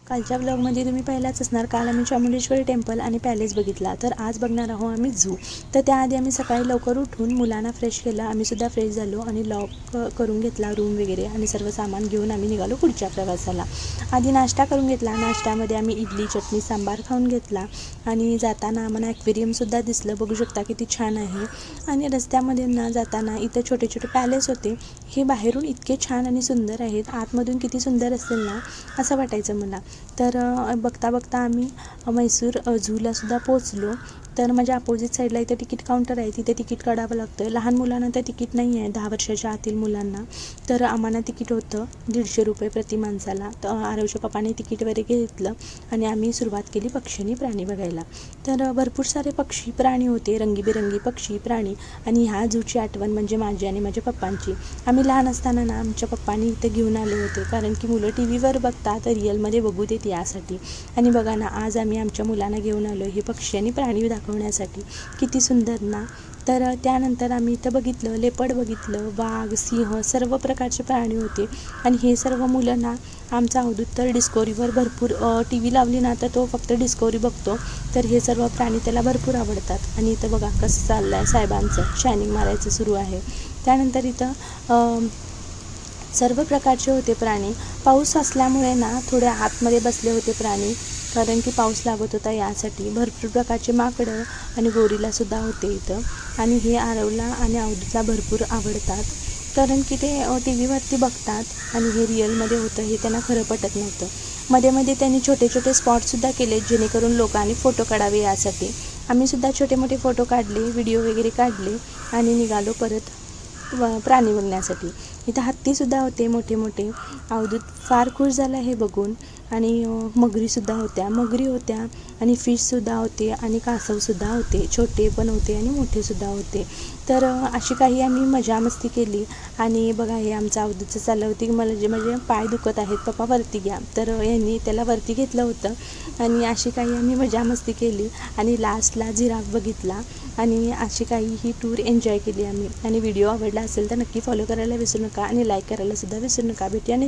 कालच्या व्लॉगमध्ये तुम्ही पहिलाच असणार, काल आम्ही चामुंडेश्वरी टेम्पल आणि पॅलेस बघितला, तर आज बघणार आहोत आम्ही झू. तर त्याआधी आम्ही सकाळी लवकर उठून मुलांना फ्रेश केलं, आम्हीसुद्धा फ्रेश झालो आणि लॉक करून घेतला रूम वगैरे आणि सर्व सामान घेऊन आम्ही निघालो पुढच्या प्रवासाला. आधी नाश्ता करून घेतला, नाश्त्यामध्ये आम्ही इडली चटणी सांबार खाऊन घेतला आणि जाताना आम्हाला ॲक्वेरियमसुद्धा दिसलं, बघू शकता किती छान आहे. आणि रस्त्यामध्ये ना जाताना इथं छोटे छोटे पॅलेस होते, हे बाहेरून इतके छान आणि सुंदर आहेत, आतमधून किती सुंदर असेल ना असं वाटायचं मला. तर बघता बघता आम्ही म्हैसूर झूलासुद्धा पोचलो. तर माझ्या अपोजिट साईडला इथे तिकीट काउंटर आहे, तिथे तिकीट काढावं लागतं. लहान मुलांना तर तिकीट नाही आहे, 10 वर्षाच्या आतील मुलांना. तर आम्हाला तिकीट होतं 150 रुपये प्रति माणसाला. तर आरवच्या पप्पाने तिकीट वगैरे घेतलं आणि आम्ही सुरुवात केली पक्षी आणि प्राणी बघायला. तर भरपूर सारे पक्षी प्राणी होते, रंगीबेरंगी पक्षी प्राणी. आणि ह्या झूची आठवण म्हणजे माझी आणि माझ्या पप्पांची. आम्ही लहान असताना ना आमच्या पप्पांनी इथे घेऊन आले होते, कारण की मुलं टी व्हीवर बघतात, रिअलमध्ये बघू देत यासाठी. आणि बघा ना, आज आम्ही आमच्या मुलांना घेऊन आलो हे पक्षी आणि प्राणी दाखवण्यासाठी. किती सुंदर ना. तर त्यानंतर आम्ही इथं बघितलं, लेपर्ड बघितलं, वाघ, सिंह, सर्व प्रकारचे प्राणी होते. आणि हे सर्व मुलं ना, आमचा अवधूत तर डिस्कवरीवर भरपूर टी व्ही लावली ना तर तो फक्त डिस्कवरी बघतो. तर हे सर्व प्राणी त्याला भरपूर आवडतात. आणि इथं बघा कसं चाललं आहे, साहेबांचं शायनिंग मारायचं सुरू आहे. त्यानंतर इथं सर्व प्रकारचे होते प्राणी. पाऊस असल्यामुळे ना थोडे आतमध्ये बसले होते प्राणी, कारण की पाऊस लागत होता यासाठी. भरपूर प्रकारचे माकडं आणि गोरिलासुद्धा होते इथं. आणि हे आरवला आणि अवधूतला भरपूर आवडतात, कारण की ते टी व्हीवरती बघतात आणि हे रिअलमध्ये होतं हे त्यांना खरं पटत नव्हतं. मध्ये मध्ये त्यांनी छोटे छोटे स्पॉटसुद्धा केले, जेणेकरून लोकांनी फोटो काढावे यासाठी. आम्हीसुद्धा छोटे मोठे फोटो काढले, व्हिडिओ वगैरे काढले आणि निघालो परत प्राणी बघण्यासाठी. इथं हत्तीसुद्धा होते मोठे मोठे. अवधूत फार खुश झाला हे बघून. आणि मगरीसुद्धा होत्या आणि फिशसुद्धा होते आणि कासवसुद्धा होते, छोटे पण होते आणि मोठेसुद्धा होते. तर अशी काही आम्ही मजा मस्ती केली. आणि बघा हे आमचं अवधूतचं चाललं होती की मला जे माझे पाय दुखत आहेत पप्पा वरती घ्या, तर यांनी त्याला वरती घेतलं होतं. आणि अशी काही आम्ही मजा मस्ती केली आणि लास्टला जिराफ बघितला. आणि अशी काही ही टूर एन्जॉय केली आम्ही. आणि व्हिडिओ आवडला असेल तर नक्की फॉलो करायला विसरू नका आणि लाईक करायला सुद्धा विसरू नका. भेटूया